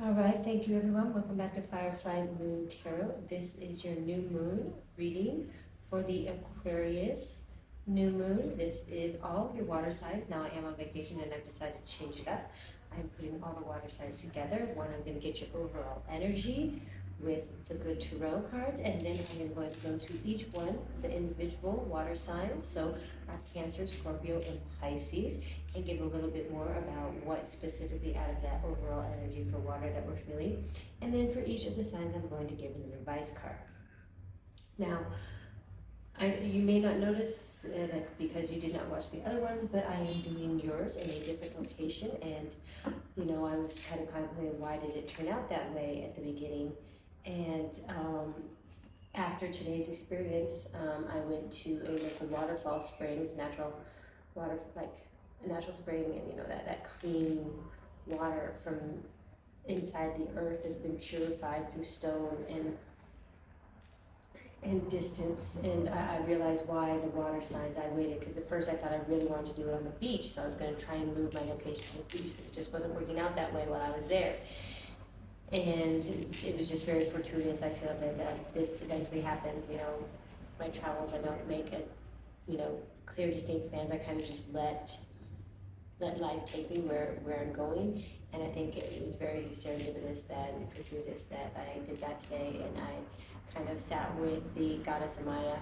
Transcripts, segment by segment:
All right, thank you everyone. Welcome back to Firefly Moon Tarot. This is your new moon reading for the Aquarius new moon. This is all of your water signs. Now I am on vacation and I've decided to change it up. I'm putting all the water signs together. One, I'm going to get your overall energy with the good tarot cards, and then I am going to go through each one of the individual water signs. So our Cancer, Scorpio, and Pisces, and give a little bit more about what specifically out of that overall energy for water that we're feeling. And then for each of the signs, I'm going to give an advice card. Now, you may not notice that because you did not watch the other ones, but I am doing yours in a different location. And, I was kind of contemplating why did it turn out that way at the beginning. And after today's experience, I went to a local waterfall springs, natural water, like a natural spring, and that clean water from inside the earth has been purified through stone and distance. And I realized why the water signs I waited, because at first I thought I really wanted to do it on the beach, so I was going to try and move my location to the beach, but it just wasn't working out that way while I was there. And it was just very fortuitous. I feel that this eventually happened. My travels, I don't make as clear, distinct plans. I kind of just let life take me where I'm going. And I think it was very serendipitous and fortuitous that I did that today. And I kind of sat with the goddess Amaya,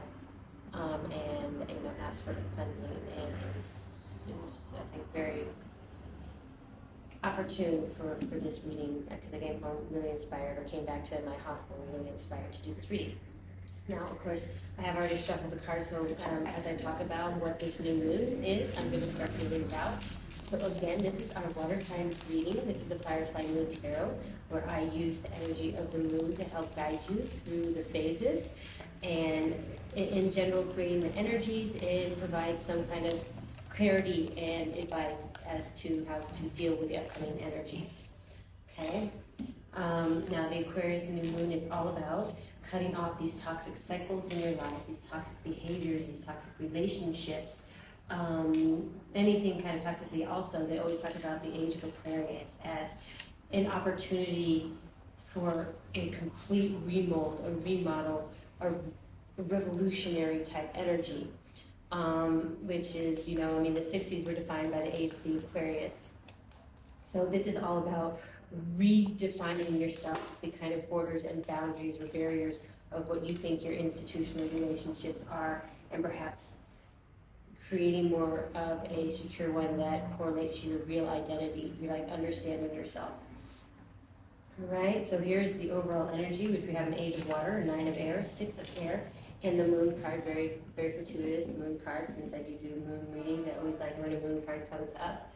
and asked for the cleansing. And it was I think very opportune for this reading, because I came home really inspired, or came back to my hostel really inspired to do this reading. Now, of course, I have already shuffled the cards, so as I talk about what this new moon is, I'm going to start reading it out. So again, this is our water sign reading. This is the Firefly Moon Tarot, where I use the energy of the moon to help guide you through the phases. And in general, creating the energies, it provides some kind of clarity and advice as to how to deal with the upcoming energies. Okay? Now, the Aquarius new moon is all about cutting off these toxic cycles in your life, these toxic behaviors, these toxic relationships, anything kind of toxicity. Also, they always talk about the age of Aquarius as an opportunity for a complete remold, a remodel, a revolutionary type energy. Which is, the 60s were defined by the age of the Aquarius. So this is all about redefining yourself, the kind of borders and boundaries or barriers of what you think your institutional relationships are, and perhaps creating more of a secure one that correlates to your real identity. You're like understanding yourself. All right, so here's the overall energy, which we have an Age of Water, a 9 of Air, 6 of Air, and the Moon card, very, very fortuitous, the Moon card. Since I do moon readings, I always like when a Moon card comes up.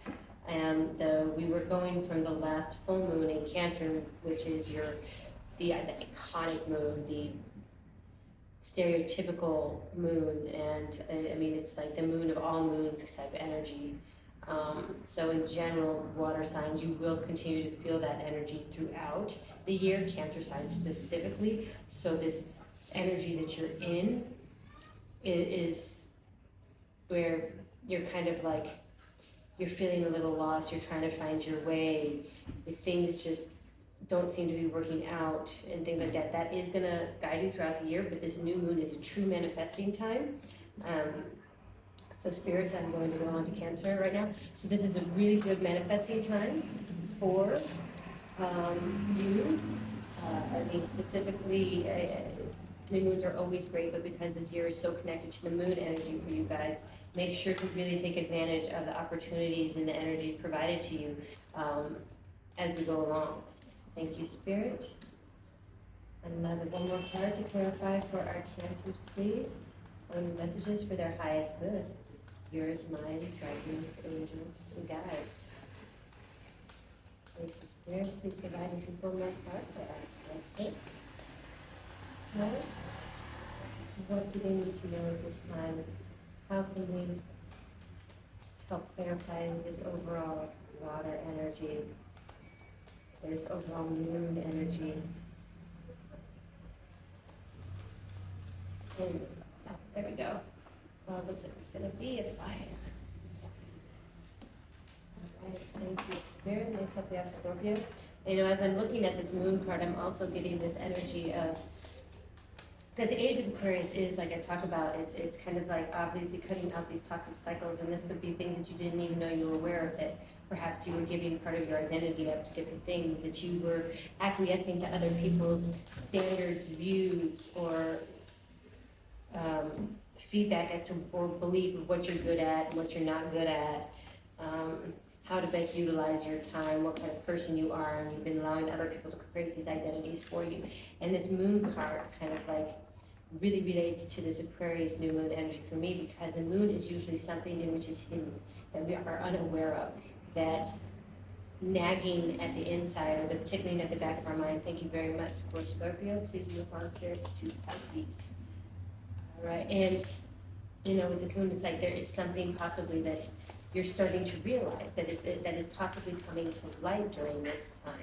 We were going from the last full moon in Cancer, which is the iconic moon, the stereotypical moon, and it's like the moon of all moons type energy. So in general, water signs, you will continue to feel that energy throughout the year, Cancer signs specifically. So this energy that you're in is where you're kind of like, you're feeling a little lost, you're trying to find your way, things just don't seem to be working out and things like that. That is gonna guide you throughout the year, but this new moon is a true manifesting time. So spirits, I'm going to go on to Cancer right now. So this is a really good manifesting time for you. Specifically, new moons are always great, but because this year is so connected to the moon energy for you guys, make sure to really take advantage of the opportunities and the energy provided to you as we go along. Thank you, Spirit. Another one more card to clarify for our Cancers, please. On messages for their highest good. Yours, mine, guardians, angels, and guides. Thank you, Spirit. Please provide us with one more card for our Cancer. So, what do they need to know at this time? How can we help clarify this overall water energy, this overall moon energy? And, there we go. Well, it looks like it's going to be a fire. All right, Thank you, Spirit. Next up we have Scorpio. You know, as I'm looking at this moon card, I'm also getting this energy of that the age of Aquarius is, like I talk about, it's kind of like obviously cutting out these toxic cycles, and this could be things that you didn't even know you were aware of, that perhaps you were giving part of your identity up to different things, that you were acquiescing to other people's standards, views, or feedback as to, or belief of what you're good at and what you're not good at, how to best utilize your time, what kind of person you are, and you've been allowing other people to create these identities for you. And this moon card kind of like really relates to this Aquarius new moon energy for me, because the moon is usually something in which is hidden, that we are unaware of, that nagging at the inside, or the tickling at the back of our mind. Thank you very much for Scorpio. Please move on, spirits, to Pisces. All right, and you know, with this moon, it's like there is something possibly that you're starting to realize that is possibly coming to light during this time,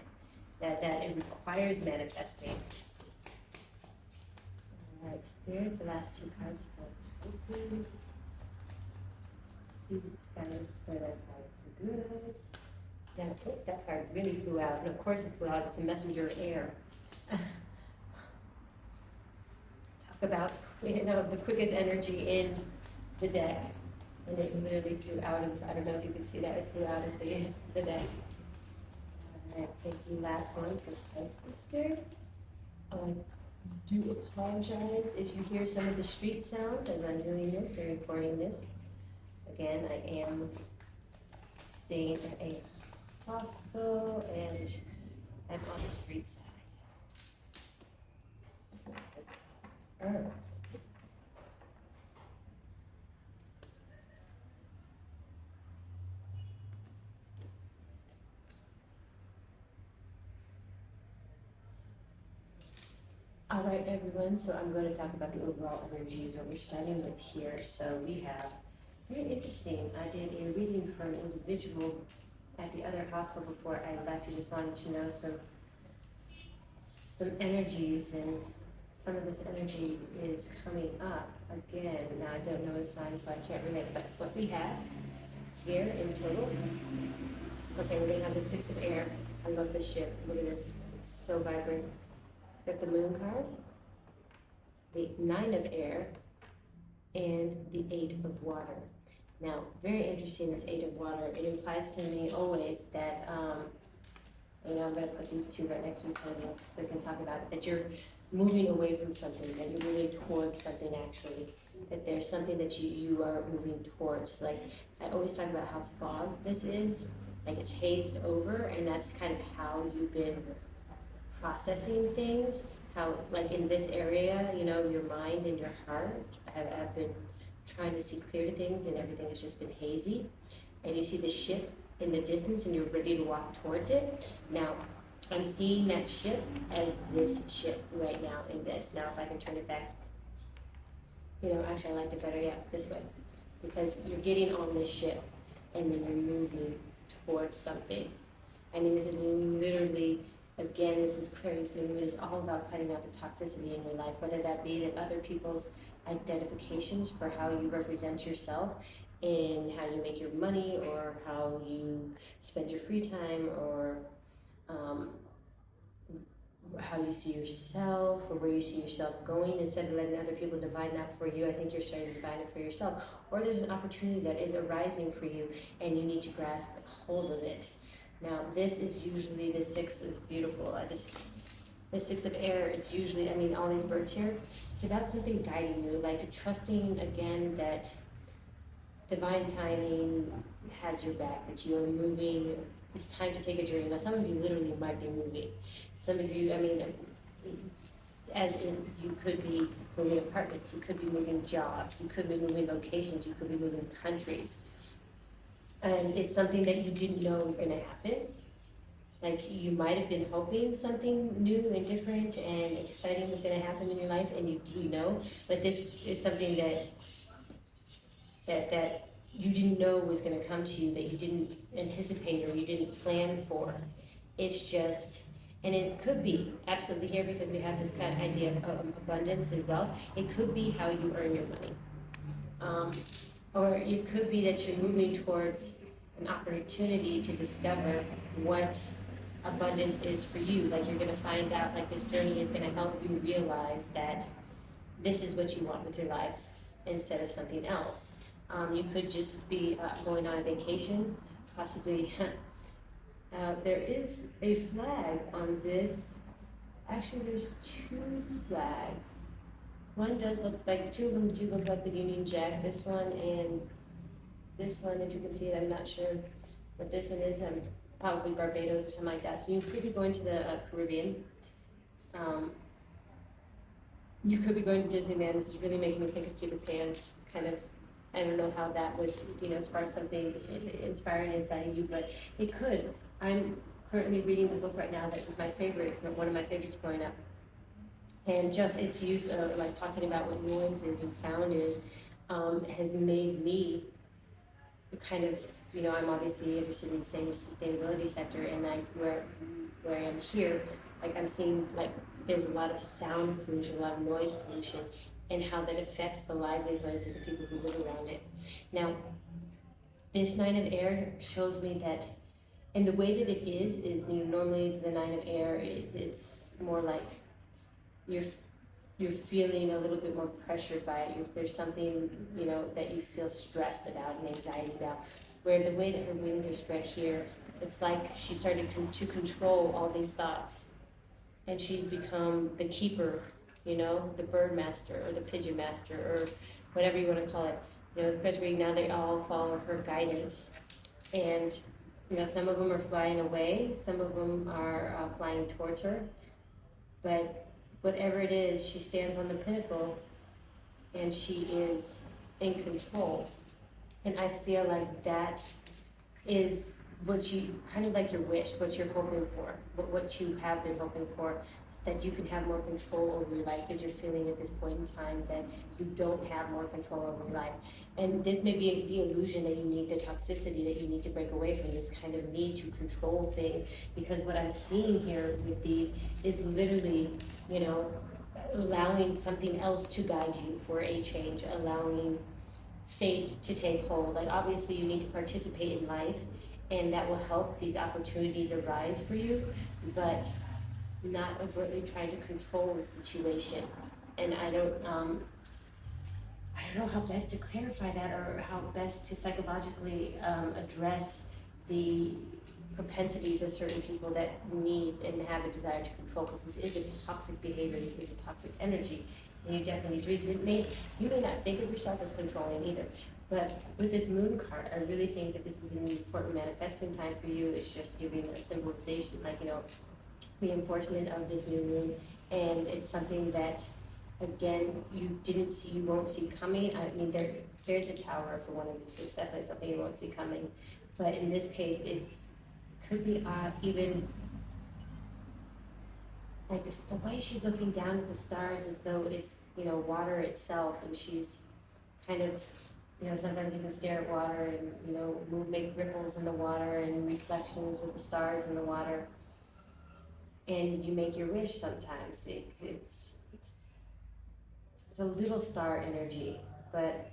that it requires manifesting. All right, Spirit, the last two cards for Pisces. Please, guys, for that card. So good. Now, oh, that card really flew out, and of course it flew out. It's a messenger of air. Talk about, you know, the quickest energy in the deck. And it literally flew out of, I don't know if you can see that, it flew out of the deck. All right, thank you. Last one for Pisces Spirit. Oh, I do apologize if you hear some of the street sounds as I'm doing this and recording this. Again, I am staying at a hospital and I'm on the street side. Earth. All right, everyone, so I'm going to talk about the overall energies that we're starting with here. So we have, very interesting, I did a reading for an individual at the other hostel before I left. You just wanted to know some energies, and some of this energy is coming up again. Now, I don't know the sign, so I can't relate, but what we have here in total, okay, we're going to have the Six of Air. I love this ship. Look at this. It's so vibrant. Got the Moon card, the Nine of Air, and the Eight of Water. Now, very interesting, this Eight of Water. It implies to me always that, you know, I'm going to put these two right next to each other, we can talk about it, that you're moving away from something, that you're moving towards something actually, that there's something that you are moving towards. Like, I always talk about how fog this is, like it's hazed over, and that's kind of how you've been processing things, how, like in this area, you know, your mind and your heart have been trying to see clear to things, and everything has just been hazy. And you see the ship in the distance, and you're ready to walk towards it. Now, I'm seeing that ship as this ship right now in this. Now, if I can turn it back, you know, actually I liked it better, yeah, this way. Because you're getting on this ship, and then you're moving towards something. I mean, this is literally, again, this is Aquarius new moon. It's all about cutting out the toxicity in your life, whether that be that other people's identifications for how you represent yourself in how you make your money, or how you spend your free time, or how you see yourself, or where you see yourself going. Instead of letting other people divine that for you, I think you're starting to divine it for yourself. Or there's an opportunity that is arising for you, and you need to grasp hold of it. Now, this is usually, the Six is beautiful. The Six of Air, it's usually, I mean, all these birds here, it's about something guiding you, like trusting, again, that divine timing has your back, that you are moving. It's time to take a journey. Now, some of you literally might be moving. Some of you, I mean, as in, you could be moving apartments, you could be moving jobs, you could be moving locations, you could be moving countries. And it's something that you didn't know was going to happen. Like, you might have been hoping something new and different and exciting was going to happen in your life, and you didn't know. But this is something that you didn't know was going to come to you, that you didn't anticipate or you didn't plan for. It's just, and it could be absolutely here, because we have this kind of idea of abundance and wealth. It could be how you earn your money. Or it could be that you're moving towards an opportunity to discover what abundance is for you. Like you're gonna find out, like this journey is gonna help you realize that this is what you want with your life instead of something else. You could just be going on a vacation, possibly. There is a flag on this. Actually, there's two flags. One does look like, two of them do look like the Union Jack. This one and this one, if you can see it, I'm not sure what this one is. Probably Barbados or something like that. So you could be going to the Caribbean. You could be going to Disneyland. This is really making me think of Peter Pan. Kind of, I don't know how that would, spark something inspiring inside of you, but it could. I'm currently reading a book right now that was my favorite, one of my favorites growing up. And just its use of like talking about what noise is and sound is, has made me kind of, I'm obviously interested in the same sustainability sector, and where I am here, like I'm seeing like there's a lot of sound pollution, a lot of noise pollution, and how that affects the livelihoods of the people who live around it. Now, this Nine of Air shows me that, and the way that it is normally the Nine of Air, it's more like you're feeling a little bit more pressured by it. There's something, that you feel stressed about and anxiety about. Where the way that her wings are spread here, it's like she started to control all these thoughts. And she's become the keeper, the bird master or the pigeon master or whatever you want to call it. Especially now they all follow her guidance. And, some of them are flying away, some of them are flying towards her. But whatever it is, she stands on the pinnacle and she is in control. And I feel like that is what you, kind of like your wish, what you're hoping for, what you have been hoping for, is that you can have more control over your life, because you're feeling at this point in time that you don't have more control over your life. And this may be the illusion that you need, the toxicity that you need to break away from, this kind of need to control things, because what I'm seeing here with these is literally, allowing something else to guide you for a change, allowing fate to take hold. Like obviously you need to participate in life, and that will help these opportunities arise for you, but not overtly trying to control the situation. And I don't know how best to clarify that, or how best to psychologically address the propensities of certain people that need and have a desire to control, because this is a toxic behavior, this is a toxic energy, and you definitely you may not think of yourself as controlling either. But with this moon card, I really think that this is an important manifesting time for you. It's just giving a symbolization, like, reinforcement of this new moon. And it's something that, again, you didn't see, you won't see coming. I mean, there's a tower for one of you, so it's definitely something you won't see coming. But in this case, it could be even like this, the way she's looking down at the stars as though it's, water itself, and she's kind of, sometimes you can stare at water and, make ripples in the water and reflections of the stars in the water. And you make your wish sometimes. It's a little star energy, but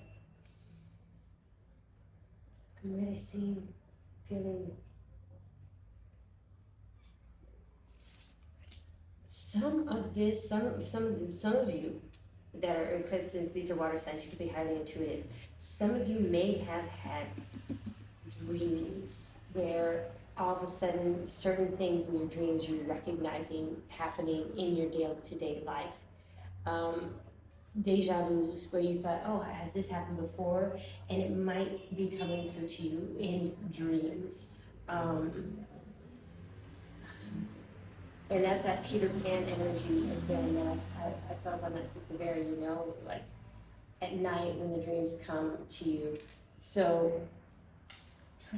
I'm really feeling some of you that are, because since these are water signs, you could be highly intuitive. Some of you may have had dreams where all of a sudden certain things in your dreams you're recognizing happening in your day-to-day life. Deja vus, where you thought, oh, has this happened before? And it might be coming through to you in dreams. And that's that Peter Pan energy again that I felt on that Sixth of Air, like at night when the dreams come to you. So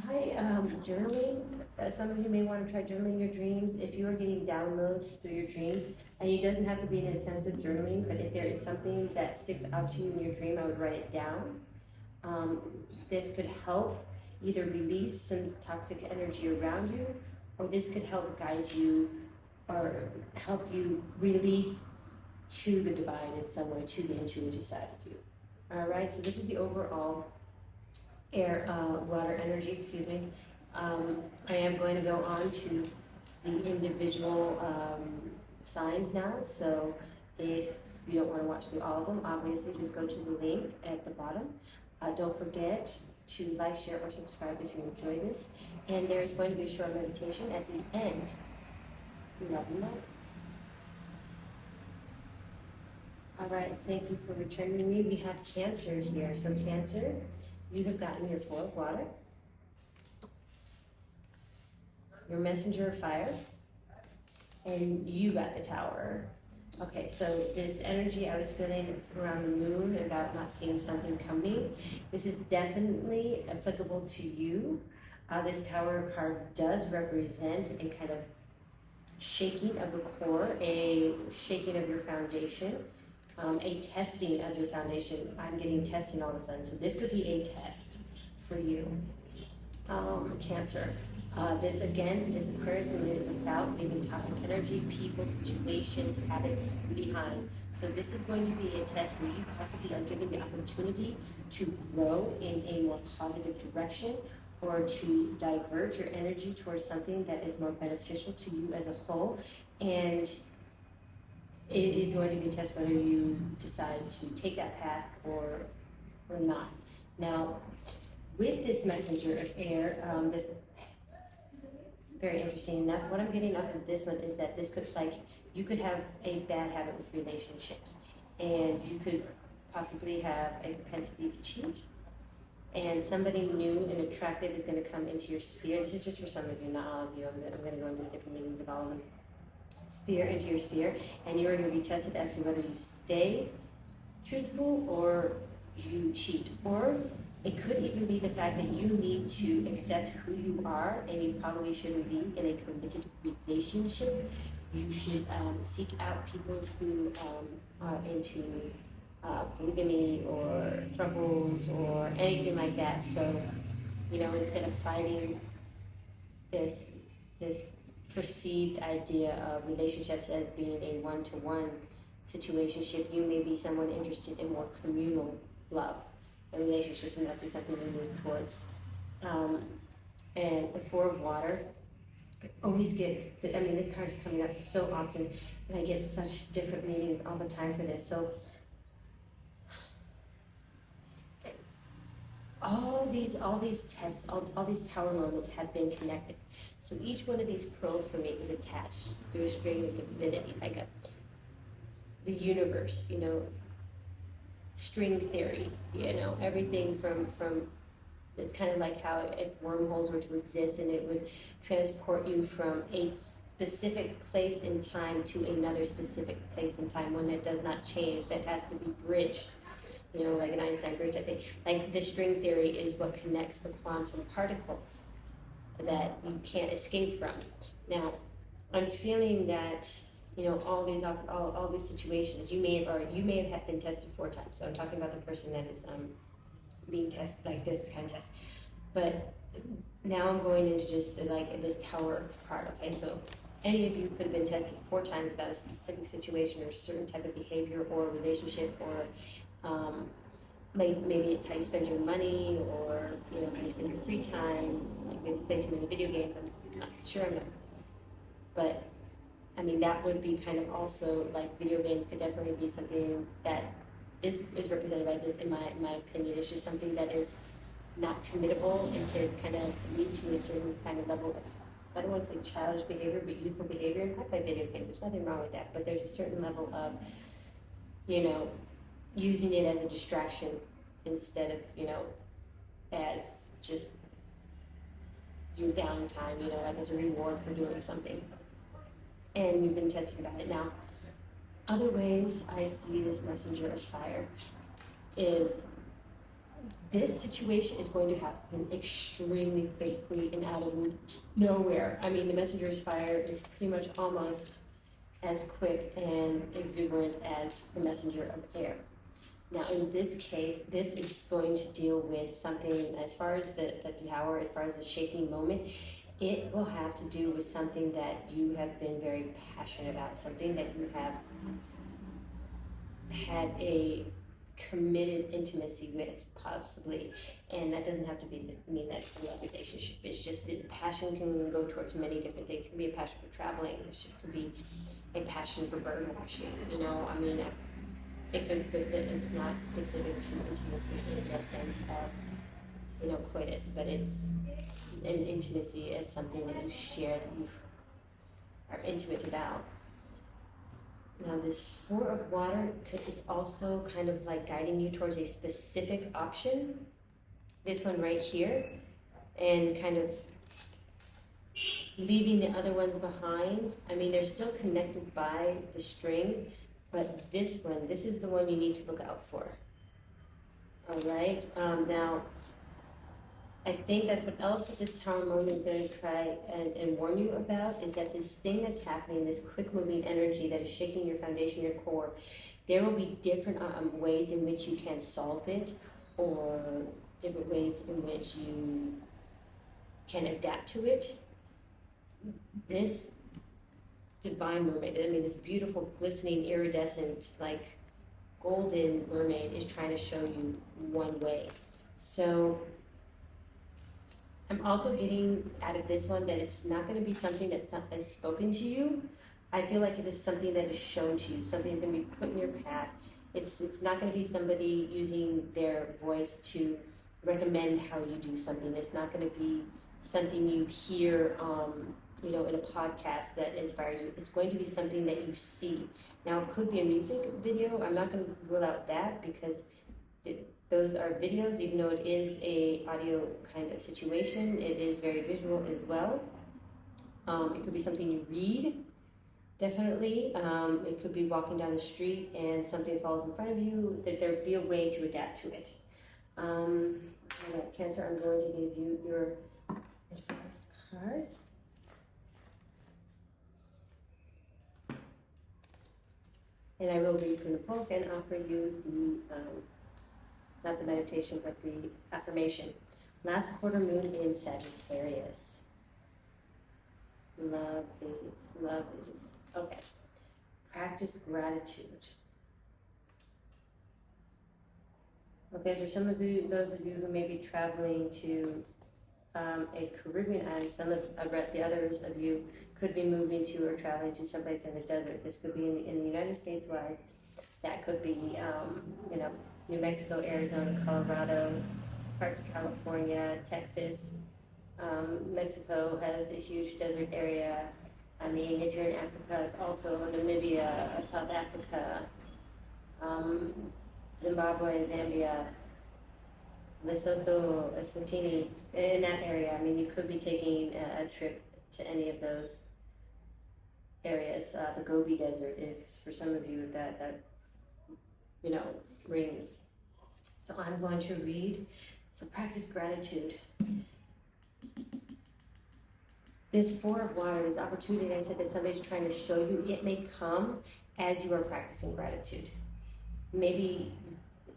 try journaling. Some of you may want to try journaling your dreams. If you are getting downloads through your dreams, and it doesn't have to be an intensive journaling, but if there is something that sticks out to you in your dream, I would write it down. This could help either release some toxic energy around you, or this could help guide you or help you release to the divine in some way, to the intuitive side of you. All right, so this is the overall water energy, excuse me. I am going to go on to the individual signs now. So if you don't want to watch through all of them, obviously just go to the link at the bottom. Don't forget to like, share, or subscribe if you enjoy this. And there is going to be a short meditation at the end. Love you, love. All right, thank you for returning to me. We have Cancer here. So Cancer, you have gotten your 4 of water, your messenger of fire, and you got the Tower. Okay, so this energy I was feeling around the moon about not seeing something coming, this is definitely applicable to you. This Tower card does represent a kind of shaking of the core, a shaking of your foundation, a testing of your foundation. I'm getting testing all of a sudden, so this could be a test for you. Cancer. This again, this Aquarius moon is about leaving toxic energy, people, situations, habits behind. So this is going to be a test where you possibly are given the opportunity to grow in a more positive direction, or to divert your energy towards something that is more beneficial to you as a whole. And it is going to be a test whether you decide to take that path or not. Now, with this messenger of air, this very interesting enough, what I'm getting off of this one is that this could, like, you could have a bad habit with relationships, and you could possibly have a propensity to cheat, and somebody new and attractive is going to come into your sphere. This is just for some of you, not all of you. I'm going to go into the different meanings of all of them. Into your sphere, and you are going to be tested as to whether you stay truthful or you cheat. Or it could even be the fact that you need to accept who you are, and you probably shouldn't be in a committed relationship. You should seek out people who are into polygamy or thruples or anything like that. So, you know, instead of fighting this perceived idea of relationships as being a one-to-one situationship, you may be someone interested in more communal love and relationships, and that be something you move towards. And the 4 of water, I always get, this card is coming up so often, and I get such different meanings all the time for this. So all these tests, all these Tower moments have been connected. So each one of these pearls for me is attached through a string of divinity, like the universe, you know, string theory, you know, everything from it's kind of like how if wormholes were to exist and it would transport you from a specific place in time to another specific place in time, one that does not change, that has to be bridged. You know, like an Einstein bridge, I think. Like the string theory is what connects the quantum particles that you can't escape from. Now, I'm feeling that, you know, all these situations, you may have been tested 4 times. So I'm talking about the person that is being tested, like this kind of test. But now I'm going into just like this Tower card. Okay, so any of you could have been tested 4 times about a specific situation or a certain type of behavior or relationship, or like maybe it's how you spend your money, or you know, how you spend your free time, like maybe play too many video games. I'm not sure, but I mean that would be kind of also like video games could definitely be something that is represented by this. In my opinion, it's just something that is not committable and could kind of lead to a certain kind of level of, I don't want to say childish behavior, but youthful behavior. And I play video games, there's nothing wrong with that, but there's a certain level of, you know, using it as a distraction instead of, you know, as just your downtime, you know, like as a reward for doing something. And you've been tested about it. Now, other ways I see this messenger of fire is this situation is going to happen extremely quickly and out of nowhere. I mean, the messenger of fire is pretty much almost as quick and exuberant as the messenger of air. Now, in this case, this is going to deal with something as far as the Tower, as far as the shaking moment. It will have to do with something that you have been very passionate about, something that you have had a committed intimacy with, possibly. And that doesn't have to mean that it's a love relationship. It's just that passion can go towards many different things. It can be a passion for traveling. It could be a passion for bird watching. You know, I mean, it could. It's not specific to intimacy in the sense of, you know, coitus, but it's an intimacy as something that you share, that you are intimate about. Now this Four of Water is also kind of like guiding you towards a specific option. This one right here, and kind of leaving the other ones behind. I mean, they're still connected by the string, but this one, this is the one you need to look out for. All right, now, I think that's what else with this Tower moment is going to try and warn you about, is that this thing that's happening, this quick moving energy that is shaking your foundation, your core, there will be different ways in which you can solve it, or different ways in which you can adapt to it. This divine mermaid, I mean, this beautiful, glistening, iridescent, like golden mermaid is trying to show you one way. So I'm also getting out of this one that it's not going to be something that's spoken to you. I feel like it is something that is shown to you. Something is going to be put in your path. It's not going to be somebody using their voice to recommend how you do something. It's not going to be something you hear, you know, in a podcast that inspires you. It's going to be something that you see. Now, it could be a music video. I'm not going to rule out that, because those are videos, even though it is a audio kind of situation, it is very visual as well. It could be something you read, definitely. It could be walking down the street and something falls in front of you, that there be a way to adapt to it. All right, Cancer, I'm going to give you your advice card. And I will read from the book and offer you the not the meditation, but the affirmation. Last quarter moon in Sagittarius. Love these, love these. Okay. Practice gratitude. Okay, for some of you, those of you who may be traveling to a Caribbean island, the others of you could be moving to or traveling to someplace in the desert. This could be in the United States wise. That could be, you know, New Mexico, Arizona, Colorado, parts of California, Texas. Mexico has a huge desert area. I mean, if you're in Africa, it's also Namibia, South Africa, Zimbabwe, Zambia, Lesotho, Eswatini, in that area. I mean, you could be taking a trip to any of those areas. The Gobi Desert, if for some of you that you know, rings. So I'm going to read. So practice gratitude. This Four of Water, this opportunity, I said that somebody's trying to show you, it may come as you are practicing gratitude. Maybe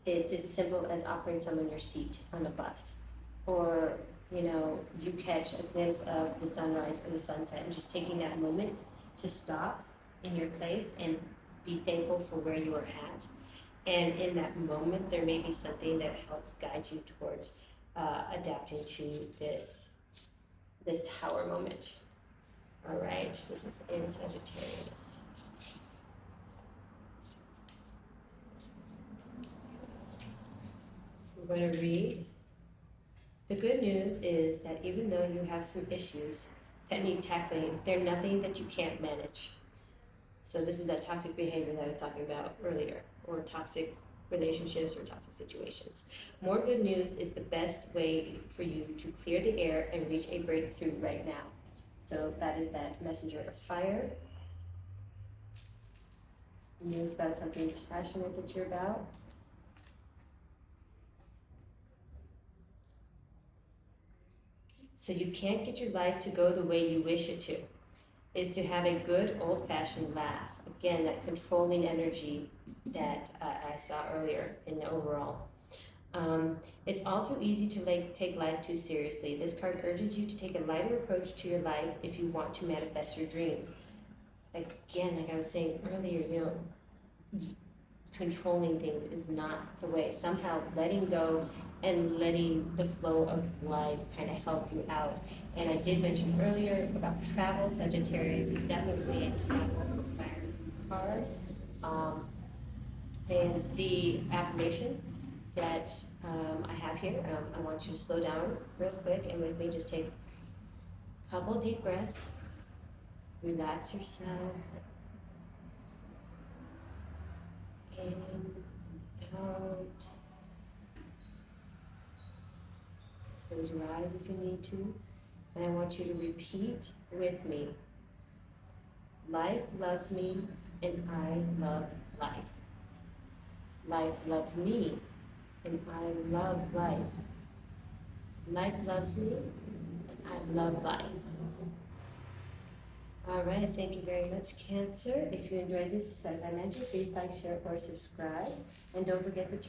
it's as simple as offering someone your seat on the bus, or, you know, you catch a glimpse of the sunrise or the sunset, and just taking that moment to stop in your place and be thankful for where you are at. And in that moment, there may be something that helps guide you towards adapting to this Tower moment. All right, this is in Sagittarius. We're going to read. The good news is that even though you have some issues that need tackling, they're nothing that you can't manage. So this is that toxic behavior that I was talking about earlier, or toxic relationships or toxic situations. More good news is the best way for you to clear the air and reach a breakthrough right now. So that is that messenger of fire. News about something passionate that you're about. So you can't get your life to go the way you wish it to. Is to have a good old-fashioned laugh. Again, that controlling energy that I saw earlier in the overall. It's all too easy to take life too seriously. This card urges you to take a lighter approach to your life if you want to manifest your dreams. Again, like I was saying earlier, you know, controlling things is not the way. Somehow letting go and letting the flow of life kind of help you out. And I did mention earlier about travel. Sagittarius is definitely a travel inspired card. And the affirmation that I have here, I want you to slow down real quick and with me just take a couple deep breaths, relax yourself, in and out. Close your eyes if you need to. And I want you to repeat with me. Life loves me and I love life. Life loves me and I love life. Life loves me and I love life. All right, thank you very much, Cancer. If you enjoyed this, as I mentioned, please like, share, or subscribe. And don't forget the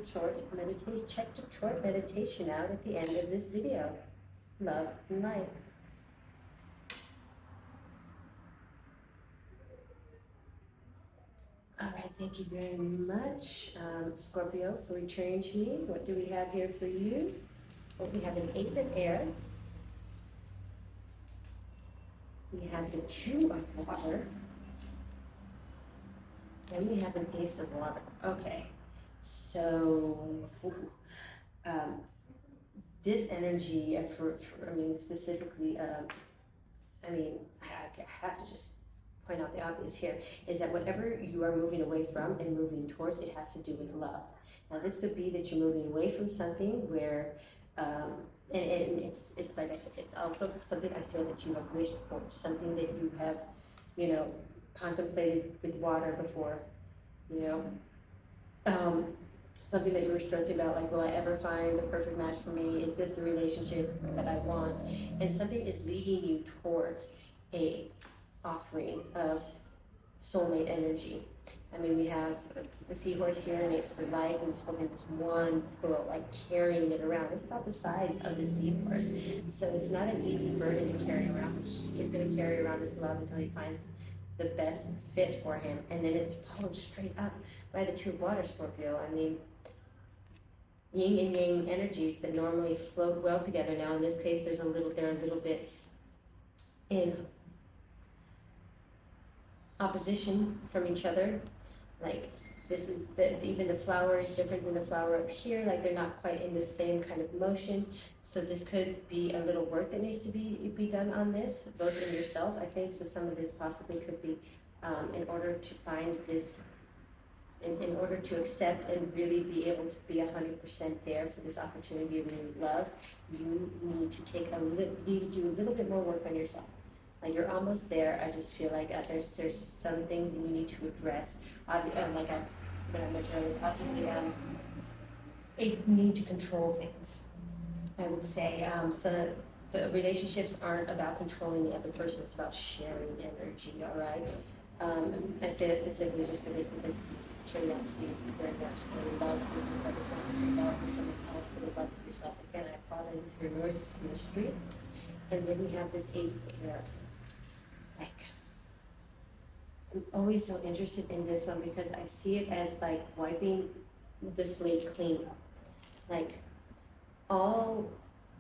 short meditation. Check the short meditation out at the end of this video. Love and light. All right, thank you very much, Scorpio, for returning to me. What do we have here for you? Well, we have an 8 of air. We have the 2 of water. And we have an ace of water. Okay, so this energy, I mean, specifically, I have to just point out the obvious here, is that whatever you are moving away from and moving towards, it has to do with love. Now, this could be that you're moving away from something where, and it's like, it's also something I feel that you have wished for, something that you have, contemplated with water before, something that you were stressing about, like, will I ever find the perfect match for me? Is this the relationship that I want? And something is leading you towards a offering of soulmate energy. I mean, we have the seahorse here, and it's for life, and it's holding this one pearl, like carrying it around. It's about the size of the seahorse, so it's not an easy burden to carry around. He's going to carry around his love until he finds the best fit for him, and then it's followed straight up by the 2 of water, Scorpio. I mean, yin and yang energies that normally float well together. Now, in this case, they're a little bit in opposition from each other. Like, this is even the flower is different than the flower up here. Like, they're not quite in the same kind of motion. So this could be a little work that needs to be done on this, both in yourself, I think. So some of this possibly could be in order to find this, in order to accept and really be able to be 100% there for this opportunity of new love, you need to do a little bit more work on yourself. Like, you're almost there. I just feel like there's some things that you need to address. Like I mentioned earlier, possibly a need to control things, I would say. So the relationships aren't about controlling the other person. It's about sharing energy, all right? I say that specifically just for this because this is turning out to be very much a love with you, but it's not just a love with someone else, but a love with yourself. Again, I apologize if you're noisy from the street. And then we have this 8 of air. Like, I'm always so interested in this one because I see it as like wiping the slate clean. Like, all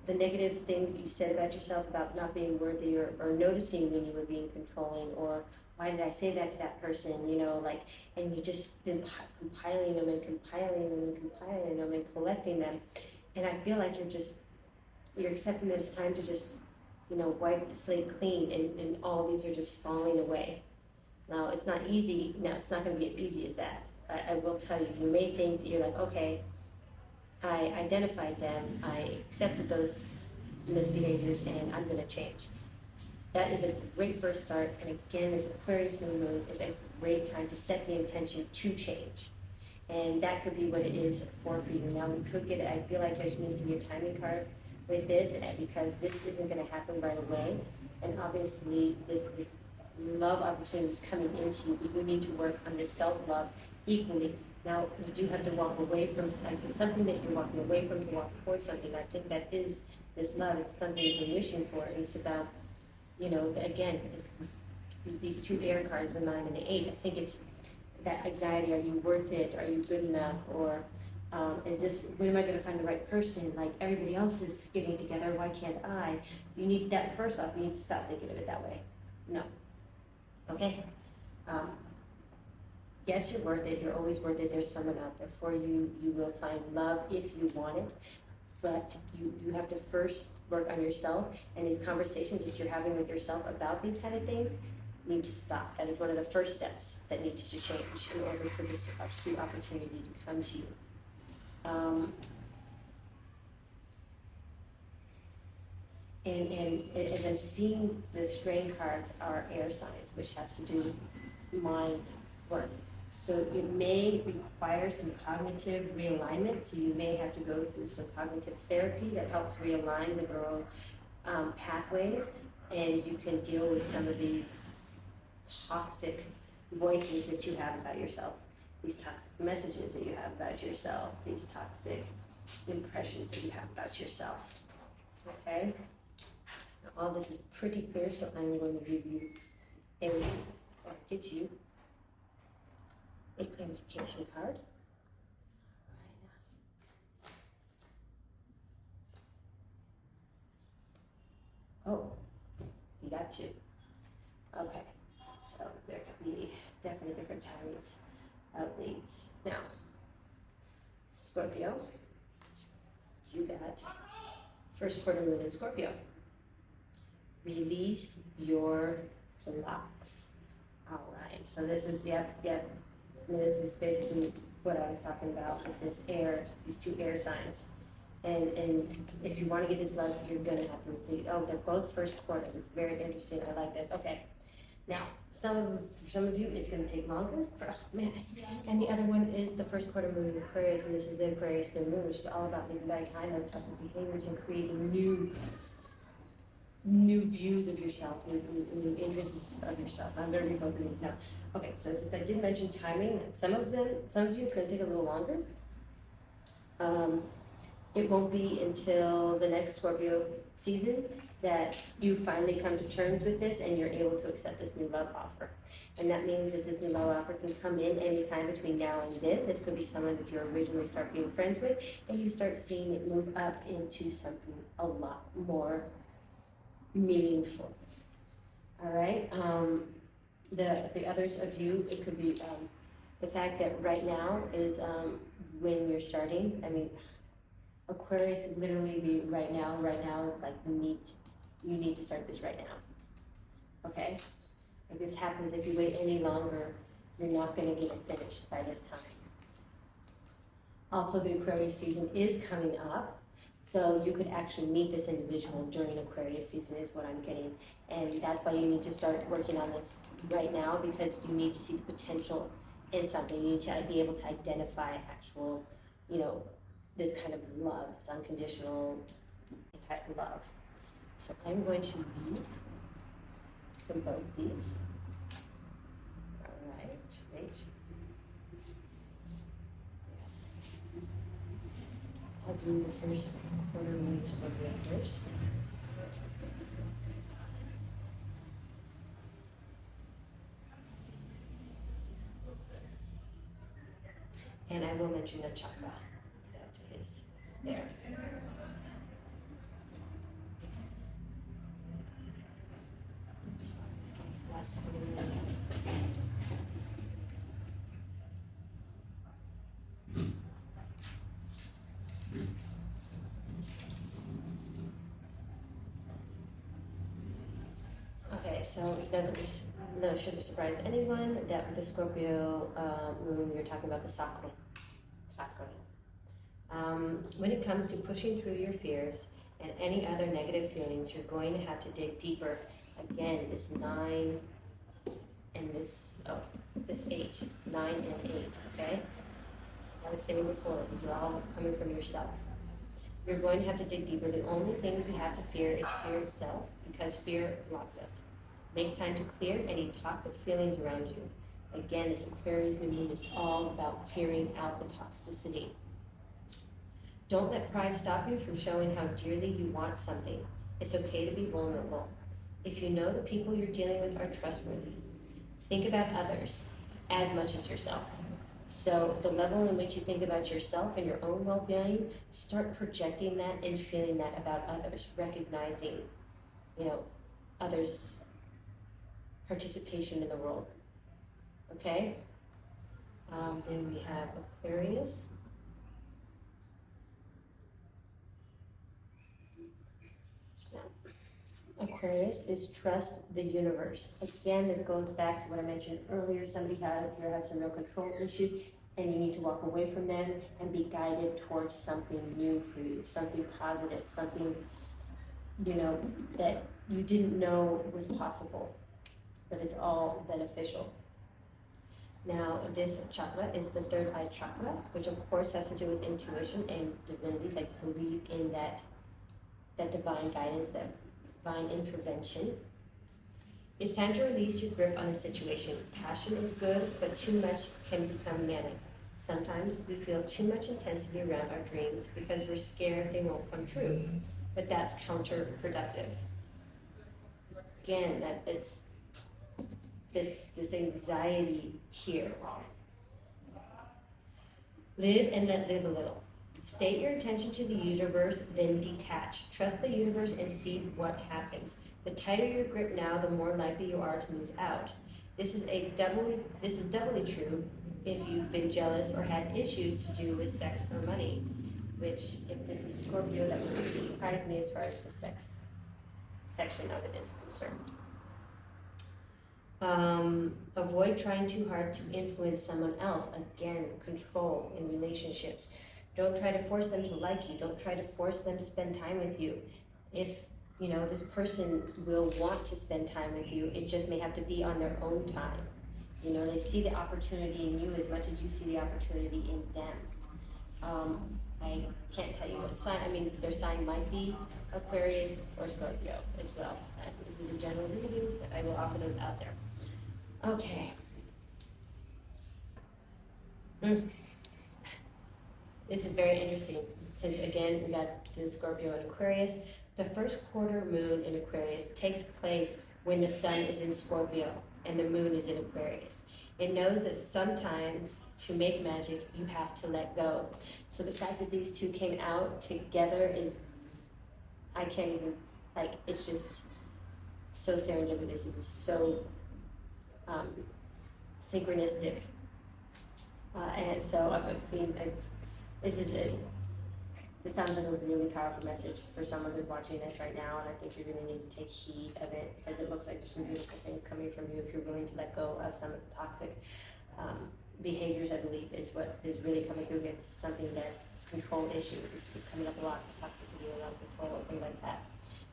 the negative things you said about yourself, about not being worthy, or noticing when you were being controlling, or why did I say that to that person, and you just been compiling them and compiling them and compiling them and collecting them. And I feel like you're accepting that it's time to just, wipe the slate clean, and all these are just falling away. Now, it's not easy. Now, it's not going to be as easy as that. I will tell you, you may think that you're like, okay, I identified them, I accepted those misbehaviors, and I'm going to change. That is a great first start, and again, this Aquarius new moon is a great time to set the intention to change. And that could be what it is for you. Now, we could get it, I feel like there needs to be a timing card with this, because this isn't going to happen right away. And obviously, this love opportunity is coming into you, but you need to work on this self-love equally. Now, you do have to walk away from something that you're walking away from to walk towards something. I think that is this love. It's something you're wishing for. And it's about, again, these 2 air cards, the 9 and the 8. I think it's that anxiety, are you worth it, are you good enough, or when am I gonna find the right person, like everybody else is getting together, why can't I? You need that, first off, you need to stop thinking of it that way. No. Okay? Yes, you're worth it, you're always worth it, there's someone out there for you, you will find love if you want it, but you have to first work on yourself, and these conversations that you're having with yourself about these kind of things need to stop. That is one of the first steps that needs to change in order for this true opportunity to come to you. And as I'm seeing, the strain cards are air signs, which has to do with mind work. So it may require some cognitive realignment, so you may have to go through some cognitive therapy that helps realign the neural pathways, and you can deal with some of these toxic voices that you have about yourself, these toxic messages that you have about yourself, these toxic impressions that you have about yourself. Okay? Now, all this is pretty clear, so I'm going to give you get you a clarification card. Oh, you got two. Okay, so there could be definitely different types of these. Now, Scorpio, you got first quarter moon in Scorpio. Release your blocks. All right, so this is, this is basically what I was talking about with this air, these two air signs. And if you want to get this love, you're gonna have to repeat. Oh, they're both first quarter. It's very interesting. I like that. Okay, now for some of you, it's gonna take longer. Oh man! And the other one is the first quarter moon in Aquarius, and this is the Aquarius new moon, which is all about leaving behind those toxic behaviors and creating new views of yourself, new interests of yourself. I'm gonna read both of these now. Okay, so since I did mention timing, some of you, it's gonna take a little longer. It won't be until the next Scorpio season that you finally come to terms with this and you're able to accept this new love offer. And that means that this new love offer can come in anytime between now and then. This could be someone that you originally start being friends with, and you start seeing it move up into something a lot more meaningful. All right. The others of you, it could be the fact that right now is when you're starting. I mean, Aquarius would literally be right now. Right now, it's like you need to start this right now. Okay. If this happens, if you wait any longer, you're not going to get it finished by this time. Also, the Aquarius season is coming up. So you could actually meet this individual during Aquarius season is what I'm getting. And that's why you need to start working on this right now, because you need to see the potential in something. You need to be able to identify actual, this kind of love, this unconditional type of love. So I'm going to read from both these. All right, wait. Yes. I'll do the first quarter moon Scorpio first. And I will mention the chakra that is there. Last quarter moon. Okay, so no, shouldn't surprise anyone that with the Scorpio moon, you're talking about the sacral. When it comes to pushing through your fears and any other negative feelings, you're going to have to dig deeper. Again, this 9 and this 8, 9 and 8, okay? I was saying before, these are all coming from yourself. You're going to have to dig deeper. The only things we have to fear is fear itself, because fear blocks us. Make time to clear any toxic feelings around you. Again, this Aquarius new moon is all about clearing out the toxicity. Don't let pride stop you from showing how dearly you want something. It's okay to be vulnerable. If you know the people you're dealing with are trustworthy, think about others. as much as yourself. So the level in which you think about yourself and your own well-being, start projecting that and feeling that about others, recognizing, others' participation in the world. Okay? Then we have Aquarius. Aquarius is trust the universe. Again, this goes back to what I mentioned earlier. Somebody here has some real control issues, and you need to walk away from them and be guided towards something new for you, something positive, something, that you didn't know was possible, but it's all beneficial. Now, this chakra is the third eye chakra, which of course has to do with intuition and divinity, like believe in that divine guidance, that divine intervention. It's time to release your grip on a situation. Passion is good, but too much can become manic. Sometimes we feel too much intensity around our dreams because we're scared they won't come true, but that's counterproductive. Again, that it's this anxiety here. Live and let live a little. State your intention to the universe, then detach. Trust the universe and see what happens. The tighter your grip now, the more likely you are to lose out. This is doubly true if you've been jealous or had issues to do with sex or money, which, if this is Scorpio, that wouldn't surprise me as far as the sex section of it is concerned. Avoid trying too hard to influence someone else. Again, control in relationships. Don't try to force them to like you. Don't try to force them to spend time with you. If, this person will want to spend time with you, it just may have to be on their own time. They see the opportunity in you as much as you see the opportunity in them. I can't tell you what sign. Their sign might be Aquarius or Scorpio as well. This is a general reading, but I will offer those out there. Okay. This is very interesting, since again, we got the Scorpio and Aquarius. The first quarter moon in Aquarius takes place when the sun is in Scorpio and the moon is in Aquarius. It knows that sometimes to make magic, you have to let go. So the fact that these two came out together is, I can't even, it's just so serendipitous. It is so synchronistic. And so, this sounds like a really powerful message for someone who's watching this right now, and I think you really need to take heed of it, because it looks like there's some beautiful things coming from you if you're willing to let go of some of the toxic behaviors. I believe is what is really coming through here. This is something that is a control issue. This is coming up a lot, this toxicity around control and things like that.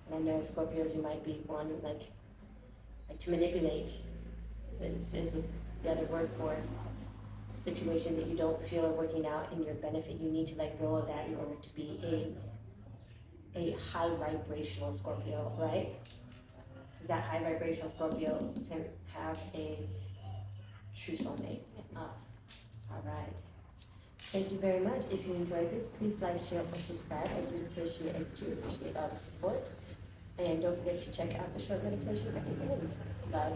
And I know Scorpios, you might be wanting like to manipulate. This is the other word for it. Situations that you don't feel are working out in your benefit, you need to let go of that in order to be a high vibrational Scorpio, right? Because that high vibrational Scorpio can have a true soulmate and love. All right. Thank you very much. If you enjoyed this, please like, share, or subscribe. I do appreciate all the support. And don't forget to check out the short meditation at the end. Love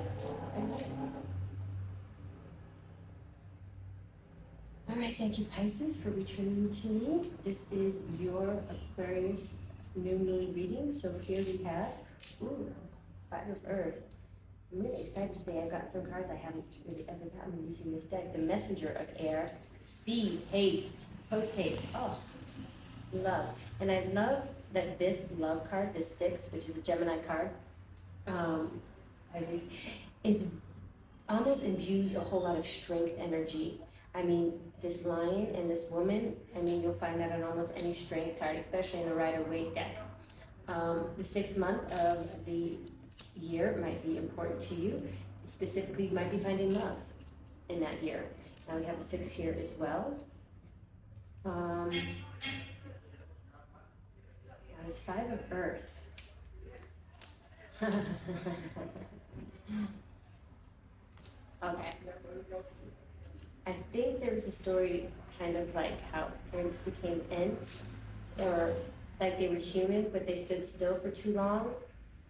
and light. All right, thank you, Pisces, for returning to me. This is your Aquarius new moon reading. So here we have, Five of Earth. I'm really excited today. I've got some cards I haven't really ever gotten using this deck. The Messenger of Air, Speed, Haste, Post-Haste. Oh, love. And I love that this love card, this 6, which is a Gemini card, Pisces, is almost imbues a whole lot of strength energy. This lion and this woman, you'll find that on almost any strength card, especially in the Rider-Waite deck. The 6th month of the year might be important to you. Specifically, you might be finding love in that year. Now we have the 6 here as well. This 5 of Earth. Okay. I think there was a story kind of like how ants became ants, or like they were human, but they stood still for too long,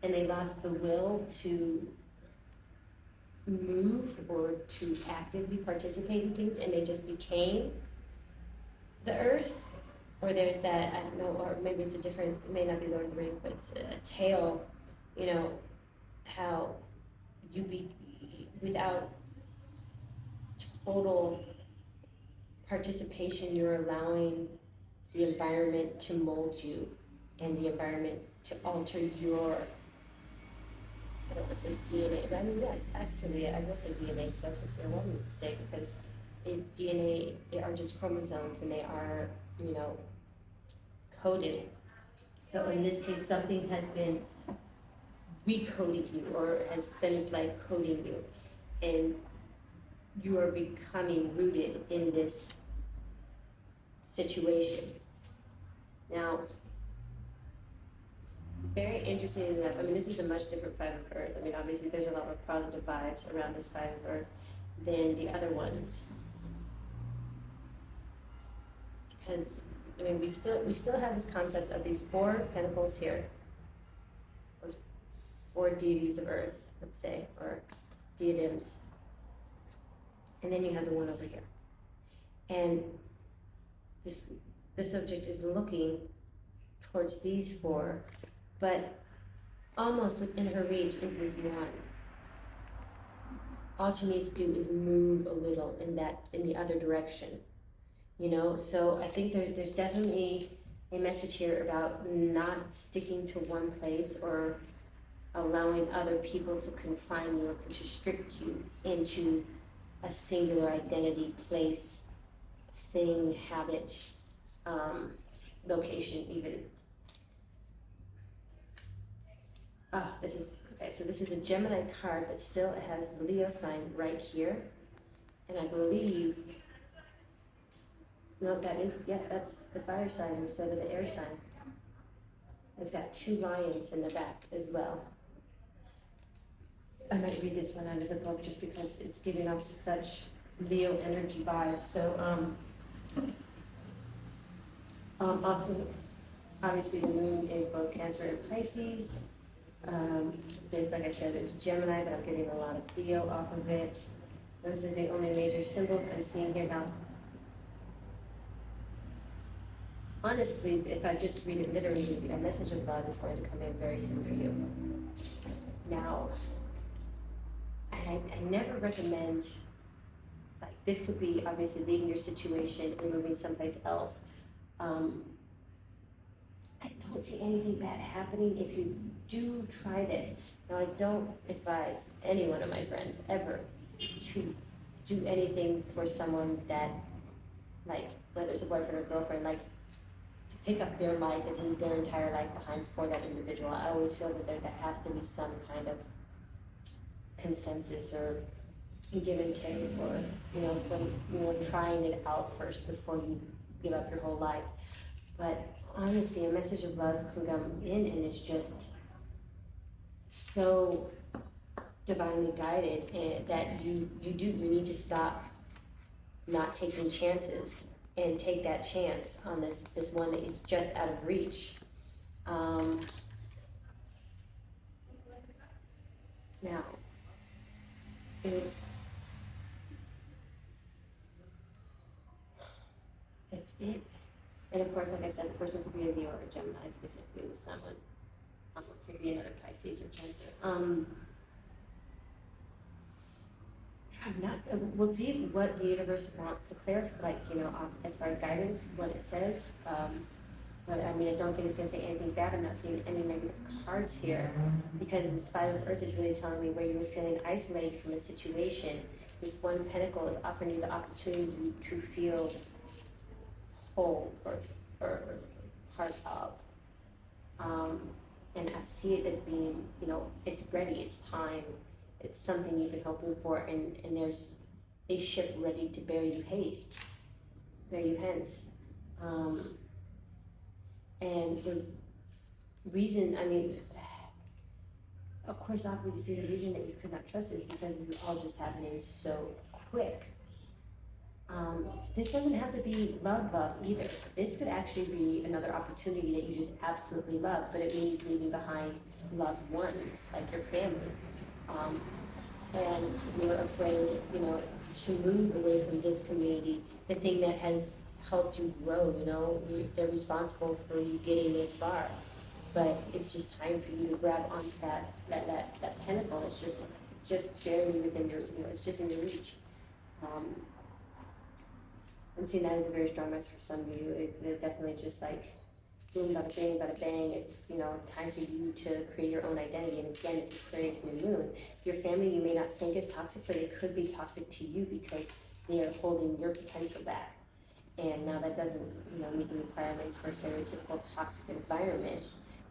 and they lost the will to move or to actively participate in things, and they just became the earth. Or there's that, I don't know, or maybe it's a different, it may not be Lord of the Rings, but it's a tale, you know, how you be, without total participation, you're allowing the environment to mold you and the environment to alter your, I don't want to say DNA. I mean, yes, actually, I will say DNA, because that's what I wanted to say, because DNA, they are just chromosomes, and they are, you know, coded. So in this case, something has been recoding you, or has been like coding you, and you are becoming rooted in this situation. Now, very interesting enough, I mean, this is a much different Five of Earth. I mean, obviously there's a lot more positive vibes around this Five of Earth than the other ones. Because, I mean, we still have this concept of these 4 pentacles here, or 4 deities of Earth, let's say, or diadems. And then you have the one over here. And the subject is looking towards these 4, but almost within her reach is this one. All she needs to do is move a little in the other direction, you know. So I think there's definitely a message here about not sticking to one place, or allowing other people to confine you or constrict you into a singular identity, place, thing, habit, location even. Oh, this is, okay, so this is a Gemini card, but still it has the Leo sign right here. And I believe, no, that's the fire sign instead of the air sign. It's got 2 lions in the back as well. I might read this one out of the book just because it's giving off such Leo energy vibes. So, also, obviously the moon is both Cancer and Pisces. This, like I said, it's Gemini, but I'm getting a lot of Leo off of it. Those are the only major symbols I'm seeing here now. Honestly, if I just read it literally, a message of love is going to come in very soon for you. Now, I never recommend, like, this could be obviously leaving your situation and moving someplace else. I don't see anything bad happening if you do try this. Now, I don't advise any one of my friends ever to do anything for someone that, like, whether it's a boyfriend or girlfriend, like, to pick up their life and leave their entire life behind for that individual. I always feel that there has to be some kind of consensus or give and take, or, you know, some, you know, trying it out first before you give up your whole life. But honestly, a message of love can come in, and it's just so divinely guided, and that you need to stop not taking chances and take that chance on this one that is just out of reach. Now, if it, and of course, like I said, the person could be a Leo or a Gemini, specifically with someone. It could be another Pisces or Cancer. I'm not. We'll see what the universe wants to clarify, like, you know, as far as guidance, what it says. But I mean, I don't think it's going to say anything bad. I'm not seeing any negative cards here, because this Five of Earth is really telling me where you were feeling isolated from a situation. This one Pentacle is offering you the opportunity to feel whole or part of. And I see it as being, you know, it's ready, it's time, it's something you've been hoping for, and there's a ship ready to bear you hence. And the reason, I mean, of course, obviously the reason that you could not trust is because it's all just happening so quick. This doesn't have to be love either. This could actually be another opportunity that you just absolutely love, but it means leaving behind loved ones, like your family. and you're afraid, you know, to move away from this community, the thing that has helped you grow, you know, they're responsible for you getting this far. But it's just time for you to grab onto that pinnacle. It's just barely within your, you know, it's just in your reach. Um, I'm seeing that as a very strong message for some of you. It's definitely just like boom, bada bang, bada bang. It's, you know, time for you to create your own identity. And again, it's Aquarius new moon. Your family you may not think is toxic, but it could be toxic to you because they are holding your potential back. And now that doesn't, you know, meet the requirements for a stereotypical toxic environment,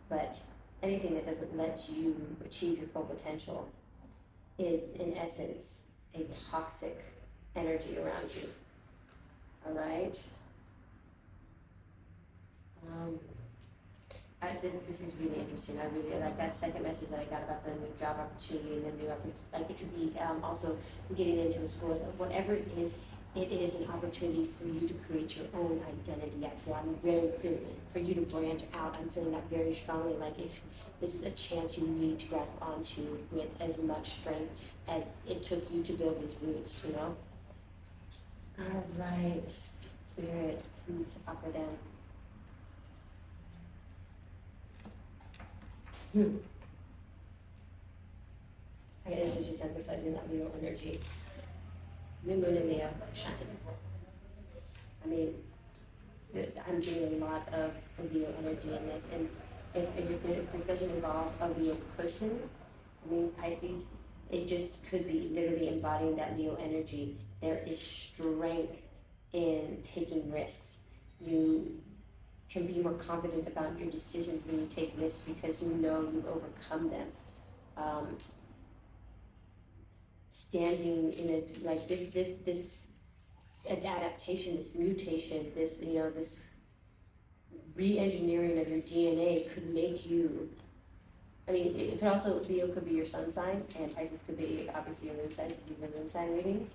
but anything that doesn't let you achieve your full potential is in essence a toxic energy around you. All right. This is really interesting. I really like that second message that I got about the new job opportunity and the new like it could be also getting into a school, so whatever it is an opportunity for you to create your own identity. I feel I'm very feeling for you to branch out. I'm feeling that very strongly. Like if this is a chance you need to grasp onto with as much strength as it took you to build these roots, you know? All right, Spirit, please offer them. Okay, this is just emphasizing that Leo energy. New moon in Leo, shine. I mean, I'm doing a lot of Leo energy in this, and if this doesn't involve a Leo person, I mean, Pisces, it just could be literally embodying that Leo energy. There is strength in taking risks. You can be more confident about your decisions when you take risks because you know you've overcome them. Standing in it like this adaptation, this mutation, this, you know, this re-engineering of your DNA could make you, I mean, it could also, Leo could be your sun sign, and Pisces could be obviously your moon sign, so these are moon sign readings.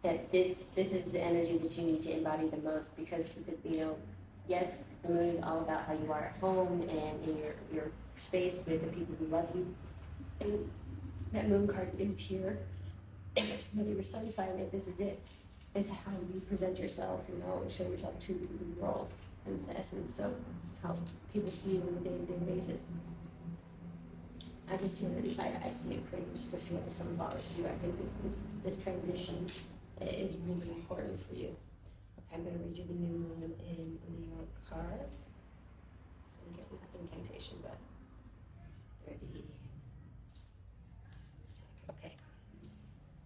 That this is the energy that you need to embody the most because, you know, yes, the moon is all about how you are at home and in your space with the people who love you. And that moon card is here. Whether your sun sign, if this is it, is how you present yourself, you know, show yourself to the world. And it's the essence of how people see you on a day-to-day basis. I just see that I see it creating just a field of sunflowers for you. I think this transition is really important for you. Okay, I'm going to read you the new moon in Leo card. I'm getting an incantation, but 36. Okay.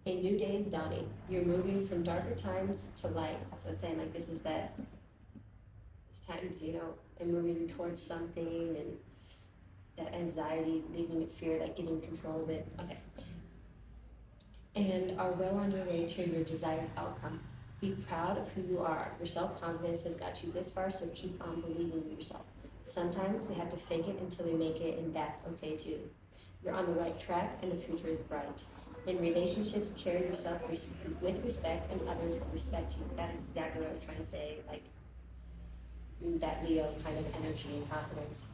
A new day is dawning. You're moving from darker times to light. That's what I was saying. Like this is that. It's times, you know, and moving towards something, and that anxiety, leaving it fear, like getting control of it. Okay. And are well on your way to your desired outcome. Be proud of who you are. Your self-confidence has got you this far, so keep on believing in yourself. Sometimes we have to fake it until we make it, and that's okay too. You're on the right track, and the future is bright. In relationships, carry yourself with respect, and others will respect you. That is exactly what I was trying to say, like that Leo kind of energy and confidence.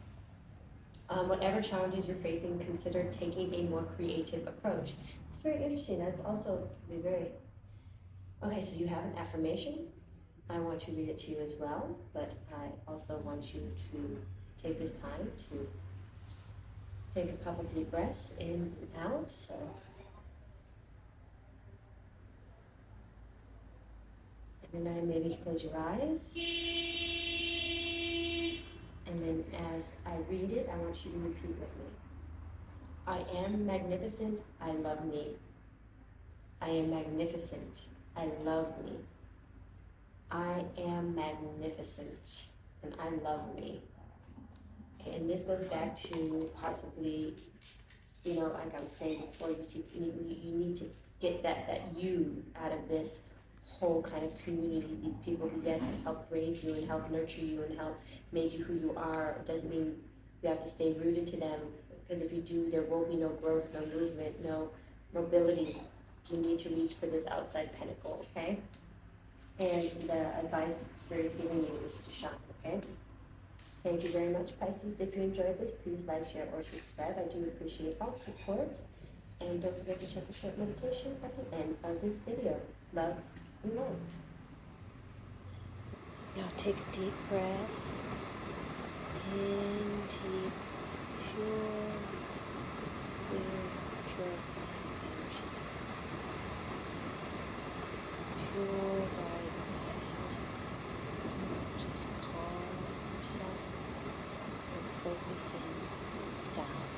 Whatever challenges you're facing, consider taking a more creative approach. It's very interesting. That's also very... Okay, so you have an affirmation. I want to read it to you as well, but I also want you to take this time to take a couple deep breaths in and out. So, and then maybe close your eyes. And then as I read it, I want you to repeat with me. I am magnificent, I love me. I am magnificent, I love me. I am magnificent, and I love me. Okay, and this goes back to possibly, you know, like I was saying before, you need to get that you out of this whole kind of community, these people who, yes, helped raise you and helped nurture you and helped make you who you are. It doesn't mean you have to stay rooted to them, because if you do, there will be no growth, no movement, no mobility. You need to reach for this outside pinnacle, okay? And the advice that Spirit is giving you is to shine, okay? Thank you very much, Pisces. If you enjoyed this, please like, share, or subscribe. I do appreciate all support. And don't forget to check the short meditation at the end of this video. Love and light. Now take a deep breath in, deep, pure, clear, purifying energy. Pure white light. Just calm yourself and focus in on the sound.